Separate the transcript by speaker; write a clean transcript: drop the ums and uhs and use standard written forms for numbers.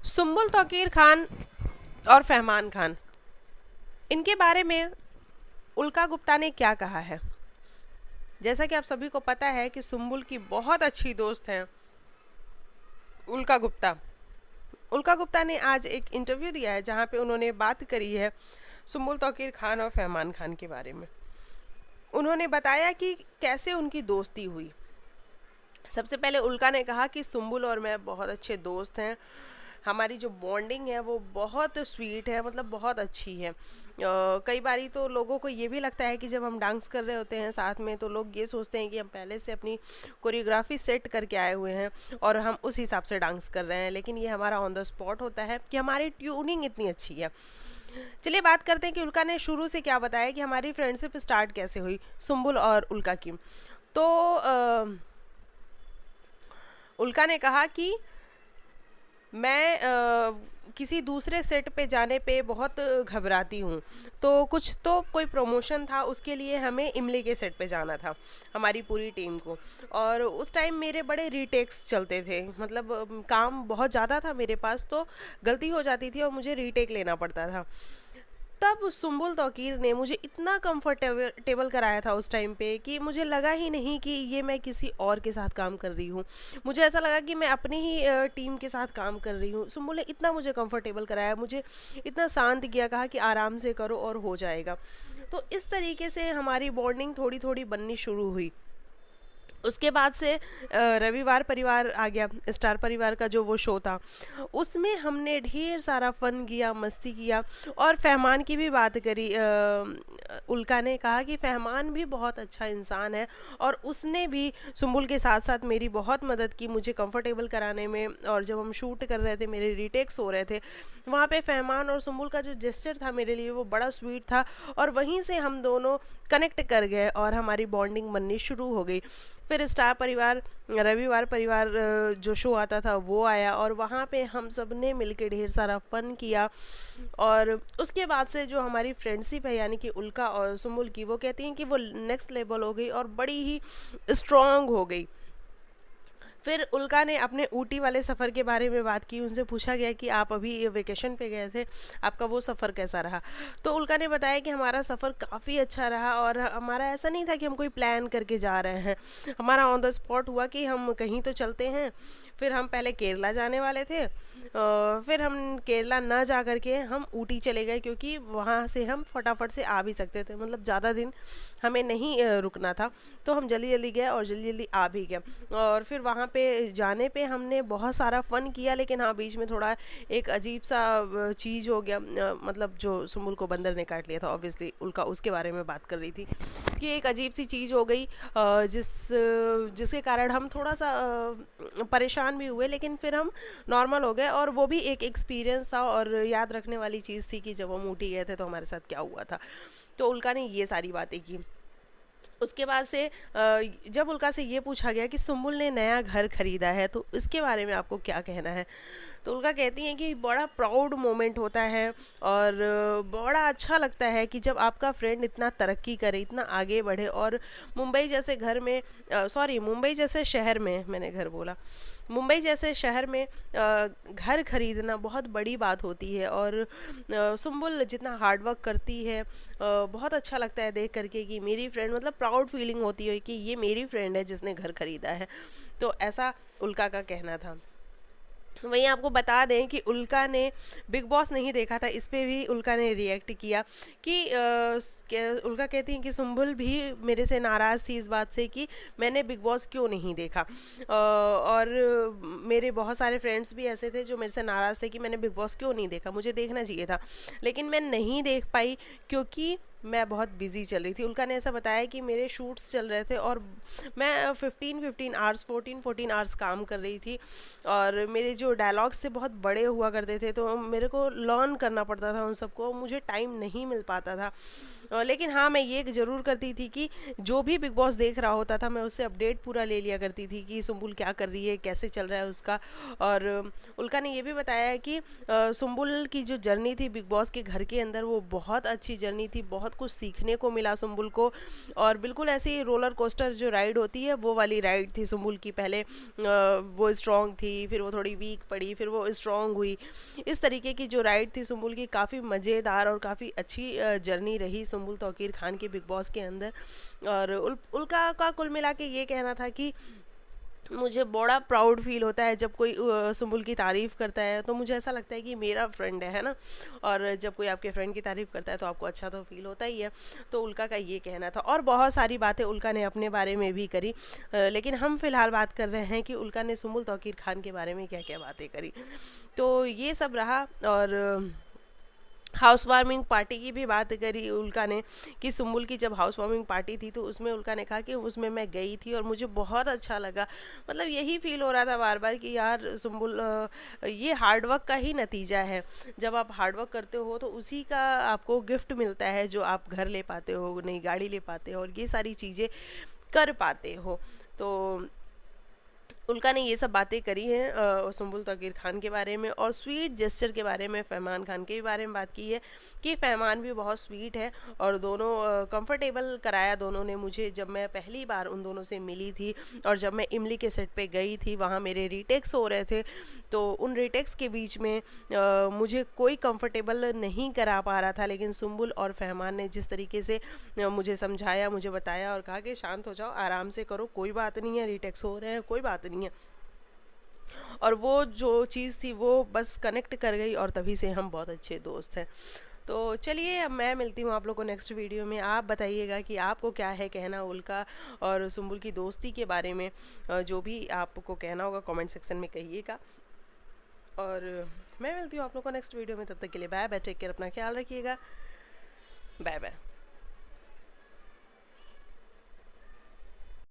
Speaker 1: सुम्बुल तौकीर खान और फहमान खान, इनके बारे में उल्का गुप्ता ने क्या कहा है। जैसा कि आप सभी को पता है कि सुम्बुल की बहुत अच्छी दोस्त हैं उल्का गुप्ता। उल्का गुप्ता ने आज एक इंटरव्यू दिया है जहां पे उन्होंने बात करी है सुम्बुल तौकीर खान और फहमान खान के बारे में। उन्होंने बताया कि कैसे उनकी दोस्ती हुई। सबसे पहले उल्का ने कहा कि सुम्बुल और मैं बहुत अच्छे दोस्त हैं, हमारी जो बॉन्डिंग है वो बहुत स्वीट है, मतलब बहुत अच्छी है। कई बारी तो लोगों को ये भी लगता है कि जब हम डांस कर रहे होते हैं साथ में तो लोग ये सोचते हैं कि हम पहले से अपनी कोरियोग्राफी सेट करके आए हुए हैं और हम उस हिसाब से डांस कर रहे हैं, लेकिन ये हमारा ऑन द स्पॉट होता है कि हमारी ट्यूनिंग इतनी अच्छी है। चलिए बात करते हैं कि उल्का ने शुरू से क्या बताया कि हमारी फ्रेंडशिप स्टार्ट कैसे हुई सुम्बुल और उल्का की। तो उल्का ने कहा कि मैं किसी दूसरे सेट पे जाने पे बहुत घबराती हूँ। तो कुछ तो कोई प्रमोशन था, उसके लिए हमें इमली के सेट पे जाना था हमारी पूरी टीम को। और उस टाइम मेरे बड़े रीटेक्स चलते थे, मतलब काम बहुत ज़्यादा था मेरे पास, तो गलती हो जाती थी और मुझे रीटेक लेना पड़ता था। तब सुम्बुल तौकीर ने मुझे इतना कंफर्टेबल कराया था उस टाइम पे कि मुझे लगा ही नहीं कि ये मैं किसी और के साथ काम कर रही हूँ। मुझे ऐसा लगा कि मैं अपनी ही टीम के साथ काम कर रही हूँ। सुम्बुल ने इतना मुझे कंफर्टेबल कराया, मुझे इतना शांत किया, कहा कि आराम से करो और हो जाएगा। तो इस तरीके से हमारी बॉन्डिंग थोड़ी थोड़ी बननी शुरू हुई। उसके बाद से रविवार परिवार आ गया, स्टार परिवार का जो वो शो था, उसमें हमने ढेर सारा फन किया, मस्ती किया। और फहमान की भी बात करी। उल्का ने कहा कि फहमान भी बहुत अच्छा इंसान है और उसने भी सुम्बुल के साथ साथ मेरी बहुत मदद की मुझे कंफर्टेबल कराने में। और जब हम शूट कर रहे थे, मेरे रीटेक्स हो रहे थे, वहाँ पे फहमान और सुम्बुल का जो जेस्चर था मेरे लिए वो बड़ा स्वीट था। और वहीं से हम दोनों कनेक्ट कर गए और हमारी बॉन्डिंग बननी शुरू हो गई। फिर स्टार परिवार, रविवार परिवार जो शो आता था वो आया और वहाँ पे हम सब ने मिलके ढेर सारा फन किया। और उसके बाद से जो हमारी फ्रेंडशिप है, यानी कि उल्का और सुम्बुल की, वो कहती हैं कि वो नेक्स्ट लेवल हो गई और बड़ी ही स्ट्रॉन्ग हो गई। फिर उल्का ने अपने ऊटी वाले सफ़र के बारे में बात की। उनसे पूछा गया कि आप अभी वेकेशन पे गए थे, आपका वो सफ़र कैसा रहा। तो उल्का ने बताया कि हमारा सफ़र काफ़ी अच्छा रहा और हमारा ऐसा नहीं था कि हम कोई प्लान करके जा रहे हैं। हमारा ऑन द स्पॉट हुआ कि हम कहीं तो चलते हैं। फिर हम पहले केरला जाने वाले थे, फिर हम केरला ना जा करके हम ऊटी चले गए, क्योंकि वहाँ से हम फटाफट से आ भी सकते थे, मतलब ज़्यादा दिन हमें नहीं रुकना था। तो हम जल्दी जल्दी गए और जल्दी जल्दी आ भी गए। और फिर वहाँ पे जाने पे हमने बहुत सारा फ़न किया, लेकिन हाँ बीच में थोड़ा एक अजीब सा चीज़ हो गया। मतलब जो सुम्बुल को बंदर ने काट लिया था, ऑब्वियसली उल्का उसके बारे में बात कर रही थी कि एक अजीब सी चीज़ हो गई, जिसके कारण हम थोड़ा सा परेशान भी हुए, लेकिन फिर हम नॉर्मल हो गए। और वो भी एक एक्सपीरियंस था और याद रखने वाली चीज़ थी कि जब हम ऊटी गए थे तो हमारे साथ क्या हुआ था। तो उल्का ने ये सारी बातें की। उसके बाद से जब उल्का से ये पूछा गया कि सुम्बुल ने नया घर खरीदा है तो इसके बारे में आपको क्या कहना है, तो उल्का कहती हैं कि बड़ा प्राउड मोमेंट होता है और बड़ा अच्छा लगता है कि जब आपका फ्रेंड इतना तरक्की करे, इतना आगे बढ़े। और मुंबई जैसे घर में, सॉरी मुंबई जैसे शहर में, मैंने घर बोला, मुंबई जैसे शहर में घर खरीदना बहुत बड़ी बात होती है। और सुम्बुल जितना हार्डवर्क करती है, बहुत अच्छा लगता है देख करके कि मेरी फ्रेंड, मतलब प्राउड फीलिंग होती है कि ये मेरी फ्रेंड है जिसने घर खरीदा है। तो ऐसा उल्का का कहना था। वहीं आपको बता दें कि उल्का ने बिग बॉस नहीं देखा था, इस पे भी उल्का ने रिएक्ट किया कि उल्का कहती हैं कि सुम्बुल भी मेरे से नाराज़ थी इस बात से कि मैंने बिग बॉस क्यों नहीं देखा। और मेरे बहुत सारे फ्रेंड्स भी ऐसे थे जो मेरे से नाराज़ थे कि मैंने बिग बॉस क्यों नहीं देखा, मुझे देखना चाहिए था, लेकिन मैं नहीं देख पाई क्योंकि मैं बहुत बिजी चल रही थी। उल्का ने ऐसा बताया कि मेरे शूट्स चल रहे थे और मैं 15 आवर्स 14 आवर्स काम कर रही थी और मेरे जो डायलॉग्स थे बहुत बड़े हुआ करते थे, तो मेरे को लर्न करना पड़ता था उन सबको, मुझे टाइम नहीं मिल पाता था। लेकिन हाँ, मैं ये ज़रूर करती थी कि जो भी बिग बॉस देख रहा होता था मैं उससे अपडेट पूरा ले लिया करती थी कि सुम्बुल क्या कर रही है, कैसे चल रहा है उसका। और उल्का ने ये भी बताया है कि सुम्बुल की जो जर्नी थी बिग बॉस के घर के अंदर वो बहुत अच्छी जर्नी थी, बहुत कुछ सीखने को मिला सुम्बुल को। और बिल्कुल ऐसी रोलर कोस्टर जो राइड होती है वो वाली राइड थी सुम्बुल की। पहले वो स्ट्रॉन्ग थी, फिर वो थोड़ी वीक पड़ी, फिर वो स्ट्रॉन्ग हुई। इस तरीके की जो राइड थी सुम्बुल की, काफ़ी मज़ेदार और काफ़ी अच्छी जर्नी रही सुम्बुल तौकीर खान के बिग बॉस के अंदर। और उल्का का कुल मिला के ये कहना था कि मुझे बड़ा प्राउड फील होता है जब कोई सुम्बुल की तारीफ़ करता है, तो मुझे ऐसा लगता है कि मेरा फ्रेंड है ना। और जब कोई आपके फ्रेंड की तारीफ़ करता है तो आपको अच्छा तो फील होता ही है। तो उल्का का ये कहना था, और बहुत सारी बातें उल्का ने अपने बारे में भी करी। लेकिन हम फिलहाल बात कर रहे हैं कि उल्का ने सुम्बुल तौकीर खान के बारे में क्या क्या बातें करी। तो ये सब रहा। और हाउस वार्मिंग पार्टी की भी बात करी उल्का ने कि सुम्बुल की जब हाउस वार्मिंग पार्टी थी तो उसमें उल्का ने कहा कि उसमें मैं गई थी और मुझे बहुत अच्छा लगा। मतलब यही फील हो रहा था बार बार कि यार सुम्बुल, ये हार्डवर्क का ही नतीजा है। जब आप हार्डवर्क करते हो तो उसी का आपको गिफ्ट मिलता है, जो आप घर ले पाते हो, नई गाड़ी ले पाते हो और ये सारी चीज़ें कर पाते हो। तो उल्का ने ये सब बातें करी हैं सुम्बुल तौकीर खान के बारे में, और स्वीट जेस्चर के बारे में फहमान खान के बारे में बात की है कि फहमान भी बहुत स्वीट है। और दोनों कंफर्टेबल कराया दोनों ने मुझे। जब मैं पहली बार उन दोनों से मिली थी और जब मैं इमली के सेट पे गई थी, वहाँ मेरे रीटेक्स हो रहे थे, तो उन रीटेक्स के बीच में मुझे कोई कंफर्टेबल नहीं करा पा रहा था। लेकिन सुम्बुल और फहमान ने जिस तरीके से मुझे समझाया, मुझे बताया और कहा कि शांत हो जाओ, आराम से करो, कोई बात नहीं है, रीटेक्स हो रहे हैं, कोई बात नहीं है। और वो जो चीज़ थी वो बस कनेक्ट कर गई, और तभी से हम बहुत अच्छे दोस्त हैं। तो चलिए, अब मैं मिलती हूँ आप लोग को नेक्स्ट वीडियो में। आप बताइएगा कि आपको क्या है कहना उल्का और सुम्बुल की दोस्ती के बारे में। जो भी आपको कहना होगा कमेंट सेक्शन में कहिएगा। और मैं मिलती हूँ आप लोग को नेक्स्ट वीडियो में। तब तक के लिए बाय बाय, टेक केयर, अपना ख्याल रखिएगा, बाय बाय।